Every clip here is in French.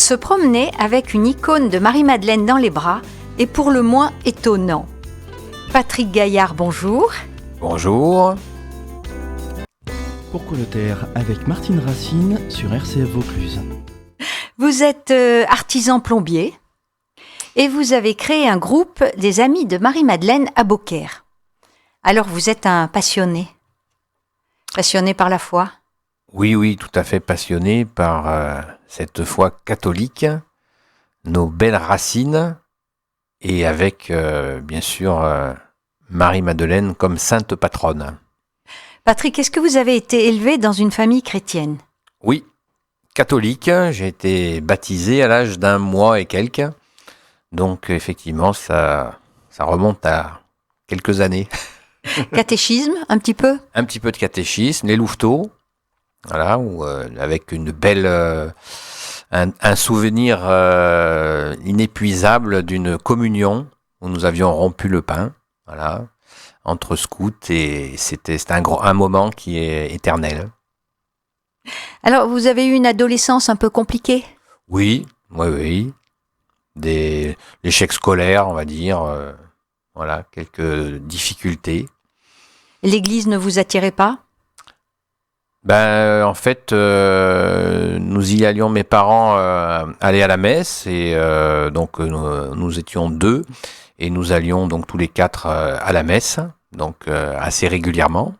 Se promener avec une icône de Marie-Madeleine dans les bras est pour le moins étonnant. Patrick Gaillard, bonjour. Bonjour. Pourquoi le taire avec Martine Racine sur RCF Vaucluse. Vous êtes artisan plombier et vous avez créé un groupe des Amis de Marie-Madeleine à Beaucaire. Alors vous êtes un passionné par la foi? Oui, tout à fait passionné par cette foi catholique, nos belles racines, et avec, bien sûr, Marie-Madeleine comme sainte patronne. Patrick, est-ce que vous avez été élevé dans une famille chrétienne? Oui, catholique, j'ai été baptisé à l'âge d'1 mois et quelques, donc effectivement, ça remonte à quelques années. Catéchisme, un petit peu? Un petit peu de catéchisme, les louveteaux, voilà, avec une belle, un souvenir inépuisable d'une communion où nous avions rompu le pain, voilà, entre scouts, et c'était un moment qui est éternel. Alors, vous avez eu une adolescence un peu compliquée? Oui. L'échec scolaire, on va dire, voilà, quelques difficultés. L'église ne vous attirait pas? En fait, nous y allions, mes parents allaient à la messe, et donc nous étions 2, et nous allions donc tous les 4 à la messe, donc assez régulièrement,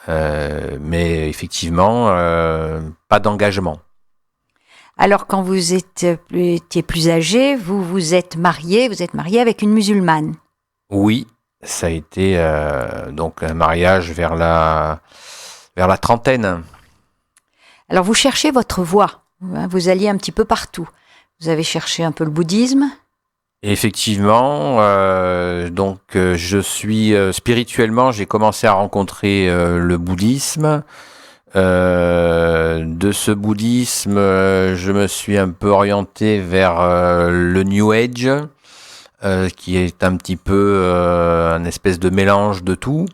mais effectivement, pas d'engagement. Alors, quand vous étiez plus âgé, vous êtes marié avec une musulmane. Oui, ça a été donc un mariage vers la trentaine. Alors, vous cherchez votre voie. Vous alliez un petit peu partout. Vous avez cherché un peu le bouddhisme. Effectivement, donc je suis spirituellement, j'ai commencé à rencontrer le bouddhisme. De ce bouddhisme, je me suis un peu orienté vers le New Age, qui est un petit peu un espèce de mélange de tout.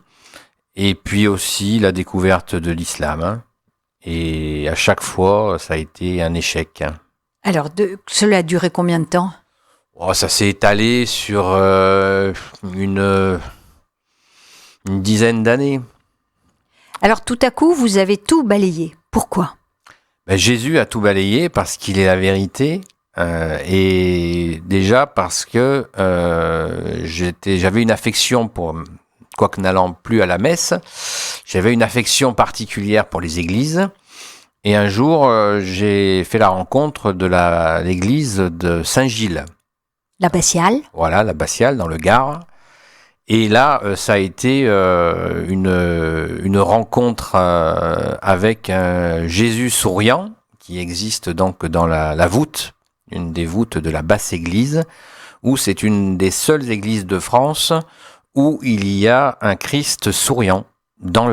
Et puis aussi la découverte de l'islam. Et à chaque fois, ça a été un échec. Alors, cela a duré combien de temps? Ça s'est étalé sur une dizaine d'années. Alors, tout à coup, vous avez tout balayé. Pourquoi? Jésus a tout balayé parce qu'il est la vérité. Et déjà parce que j'avais une affection pour... Quoique n'allant plus à la messe, j'avais une affection particulière pour les églises. Et un jour, j'ai fait la rencontre de l'église de Saint-Gilles. L'abbatiale? Voilà, l'abbatiale dans le Gard. Et là, ça a été une rencontre avec un Jésus souriant qui existe donc dans la voûte, une des voûtes de la basse église, où c'est une des seules églises de France où il y a un Christ souriant dans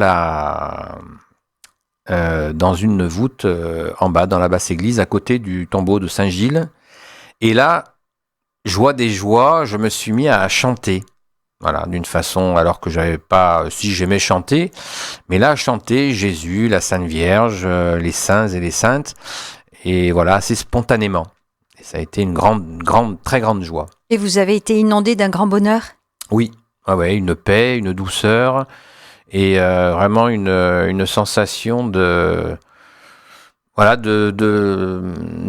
une voûte en bas, dans la basse église, à côté du tombeau de Saint-Gilles. Et là, joie des joies, je me suis mis à chanter. Voilà, d'une façon, alors que j'aimais chanter, mais là, chanter Jésus, la Sainte Vierge, les saints et les saintes, et voilà, assez spontanément. Et ça a été une très grande joie. Et vous avez été inondé d'un grand bonheur? Oui. Ah ouais, une paix, une douceur, et vraiment une sensation de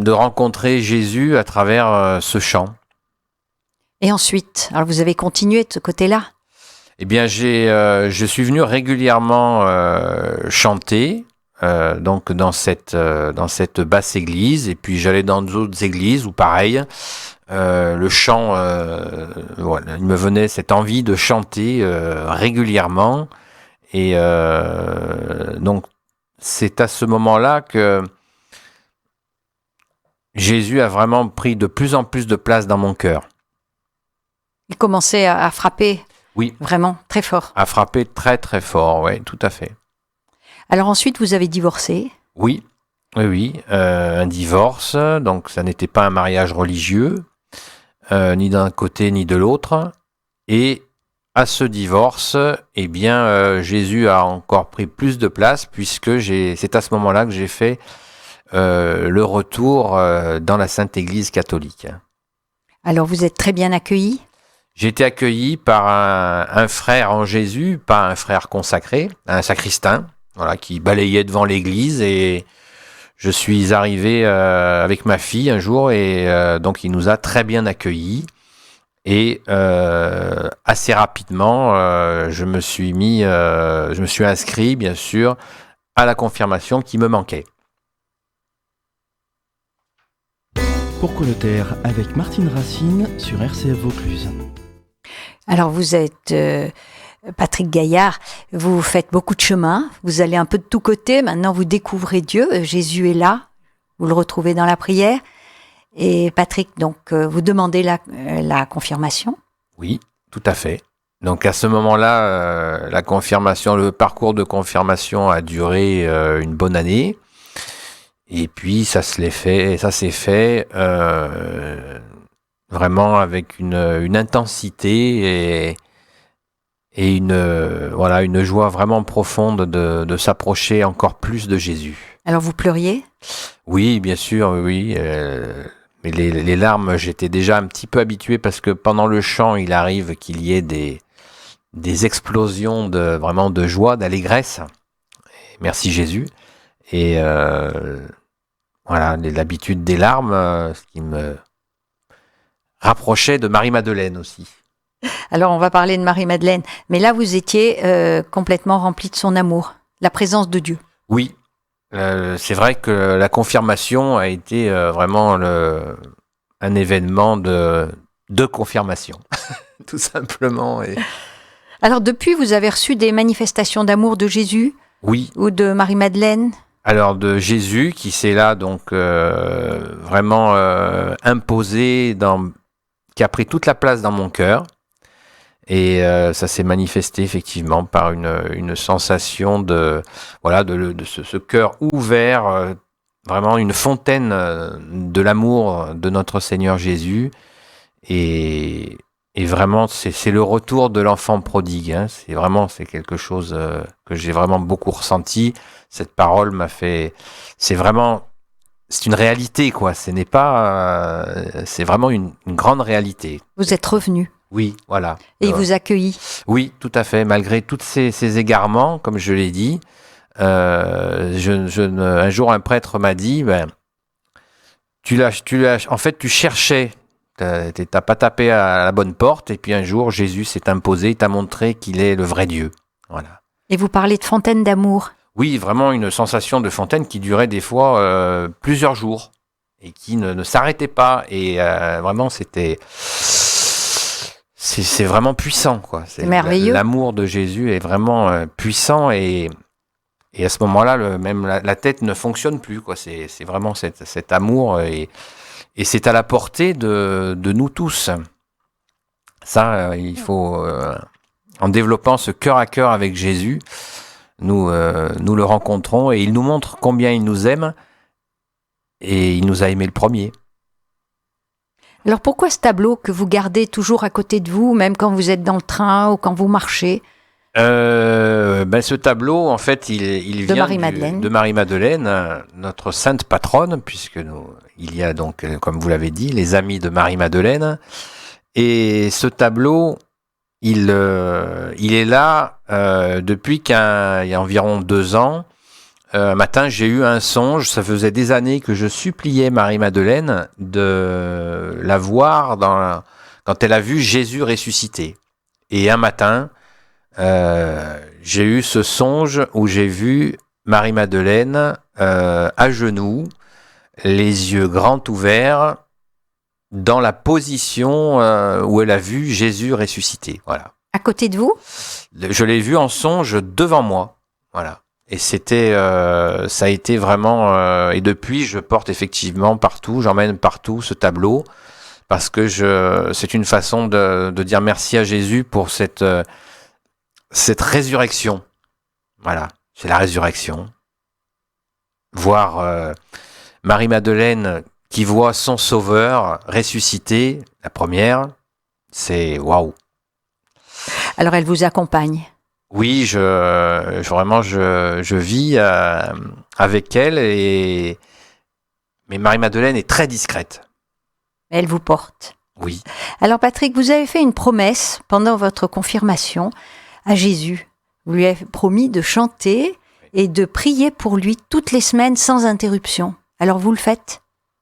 rencontrer Jésus à travers ce chant. Et ensuite, alors vous avez continué de ce côté-là? Eh bien, je suis venu régulièrement chanter, donc dans cette basse église, et puis j'allais dans d'autres églises où pareil. Le chant, voilà, il me venait cette envie de chanter régulièrement, et donc c'est à ce moment-là que Jésus a vraiment pris de plus en plus de place dans mon cœur. Il commençait à frapper. Oui. Vraiment très fort. À frapper très très fort, oui, tout à fait. Alors ensuite, vous avez divorcé? Oui, un divorce, donc ça n'était pas un mariage religieux. Ni d'un côté ni de l'autre, et à ce divorce, eh bien, Jésus a encore pris plus de place, puisque c'est à ce moment-là que j'ai fait le retour dans la Sainte Église catholique. Alors, vous êtes très bien accueilli? J'ai été accueilli par un frère en Jésus, pas un frère consacré, un sacristain, voilà, qui balayait devant l'église, et je suis arrivé avec ma fille un jour, et donc il nous a très bien accueillis. Et assez rapidement, je me suis inscrit, bien sûr, à la confirmation qui me manquait. Pourquoi le taire avec Martine Racine sur RCF Vaucluse. Alors, vous êtes Patrick Gaillard, vous faites beaucoup de chemin, vous allez un peu de tous côtés, maintenant vous découvrez Dieu, Jésus est là, vous le retrouvez dans la prière. Et Patrick, donc, vous demandez la confirmation? Oui, tout à fait. Donc à ce moment-là, la confirmation, le parcours de confirmation a duré une bonne année. Et puis ça s'est fait vraiment avec une intensité et une joie vraiment profonde de s'approcher encore plus de Jésus. Alors vous pleuriez? Oui, bien sûr, oui. Mais les larmes, j'étais déjà un petit peu habitué parce que pendant le chant, il arrive qu'il y ait des explosions vraiment de joie, d'allégresse. Merci Jésus. Et voilà, l'habitude des larmes, ce qui me rapprochait de Marie-Madeleine aussi. Alors on va parler de Marie-Madeleine, mais là vous étiez complètement rempli de son amour, la présence de Dieu. Oui, c'est vrai que la confirmation a été vraiment un événement de confirmation, tout simplement. Et... Alors depuis, vous avez reçu des manifestations d'amour de Jésus? Oui. Ou de Marie-Madeleine? Alors de Jésus qui s'est là donc vraiment imposé, qui a pris toute la place dans mon cœur. Et ça s'est manifesté effectivement par une sensation de ce cœur ouvert, vraiment une fontaine de l'amour de notre Seigneur Jésus. Et vraiment, c'est le retour de l'enfant prodigue. Hein. C'est quelque chose que j'ai vraiment beaucoup ressenti. Cette parole m'a fait... C'est une réalité, quoi. Ce n'est pas... c'est vraiment une grande réalité. Vous êtes revenu. Oui, voilà. Et il vous accueillit. Oui, tout à fait. Malgré tous ces égarements, comme je l'ai dit, un jour, un prêtre m'a dit, en fait, tu cherchais, t'as pas tapé à la bonne porte, et puis un jour, Jésus s'est imposé, il t'a montré qu'il est le vrai Dieu. Voilà. Et vous parlez de fontaine d'amour. Oui, vraiment une sensation de fontaine qui durait des fois plusieurs jours, et qui ne s'arrêtait pas. Et vraiment, c'est vraiment puissant, quoi. C'est merveilleux. L'amour de Jésus est vraiment puissant, et à ce moment-là, même la tête ne fonctionne plus, quoi. C'est vraiment cet amour, et c'est à la portée de nous tous. Ça, il faut, en développant ce cœur à cœur avec Jésus, nous le rencontrons, et il nous montre combien il nous aime, et il nous a aimés le premier. Alors pourquoi ce tableau que vous gardez toujours à côté de vous, même quand vous êtes dans le train ou quand vous marchez? Ce tableau, en fait, il vient de Marie-Madeleine, notre sainte patronne, puisque il y a donc, comme vous l'avez dit, les amis de Marie-Madeleine. Et ce tableau, il est là depuis qu'il y a environ 2 ans. Un matin, j'ai eu un songe. Ça faisait des années que je suppliais Marie-Madeleine de la voir quand elle a vu Jésus ressuscité. Et un matin, j'ai eu ce songe où j'ai vu Marie-Madeleine à genoux, les yeux grands ouverts, dans la position où elle a vu Jésus ressuscité. Voilà. À côté de vous? Je l'ai vu en songe devant moi. Voilà. Et ça a été vraiment... et depuis, je porte effectivement partout, j'emmène partout ce tableau, parce que c'est une façon de dire merci à Jésus pour cette résurrection. Voilà, c'est la résurrection. Voir Marie-Madeleine qui voit son sauveur ressuscité, la première, c'est waouh. Alors elle vous accompagne? Oui, je vis avec elle, et Mais Marie-Madeleine est très discrète. Elle vous porte. Oui. Alors Patrick, vous avez fait une promesse pendant votre confirmation à Jésus. Vous lui avez promis de chanter et de prier pour lui toutes les semaines sans interruption. Alors vous le faites ?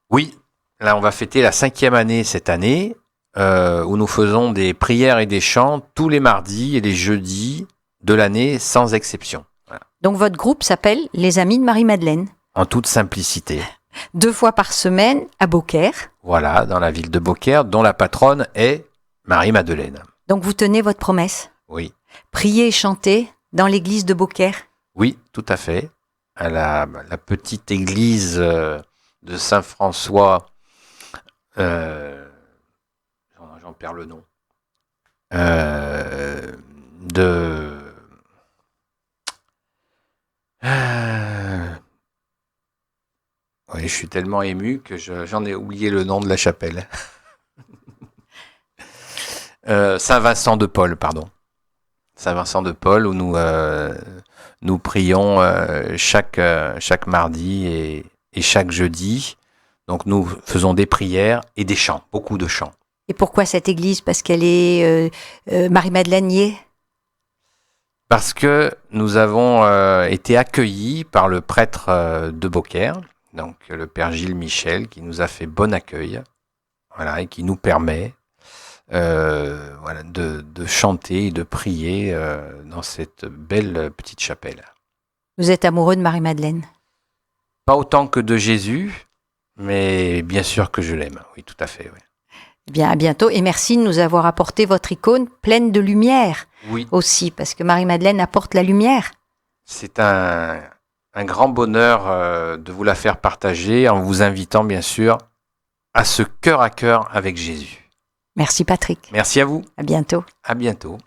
Oui. Là, on va fêter la 5e année cette année, où nous faisons des prières et des chants tous les mardis et les jeudis de l'année, sans exception. Voilà. Donc votre groupe s'appelle Les Amis de Marie-Madeleine. En toute simplicité. 2 fois par semaine à Beaucaire. Voilà, dans la ville de Beaucaire, dont la patronne est Marie-Madeleine. Donc vous tenez votre promesse. Oui. Prier et chanter dans l'église de Beaucaire. Oui, tout à fait. À la petite église de Saint-François, j'en perds le nom, oui, je suis tellement ému que j'en ai oublié le nom de la chapelle. Saint-Vincent de Paul, pardon. Saint-Vincent de Paul, où nous prions chaque mardi et chaque jeudi. Donc nous faisons des prières et des chants, beaucoup de chants. Et pourquoi cette église ? Parce qu'elle est Marie-Madeleine y est ? Parce que nous avons été accueillis par le prêtre de Beaucaire, donc le père Gilles Michel, qui nous a fait bon accueil, voilà, et qui nous permet de chanter et de prier dans cette belle petite chapelle. Vous êtes amoureux de Marie-Madeleine ? Pas autant que de Jésus, mais bien sûr que je l'aime, oui, tout à fait. Oui. Bien, à bientôt et merci de nous avoir apporté votre icône pleine de lumière Oui. aussi, parce que Marie-Madeleine apporte la lumière. C'est un grand bonheur de vous la faire partager en vous invitant bien sûr à ce cœur avec Jésus. Merci Patrick. Merci à vous. À bientôt. À bientôt.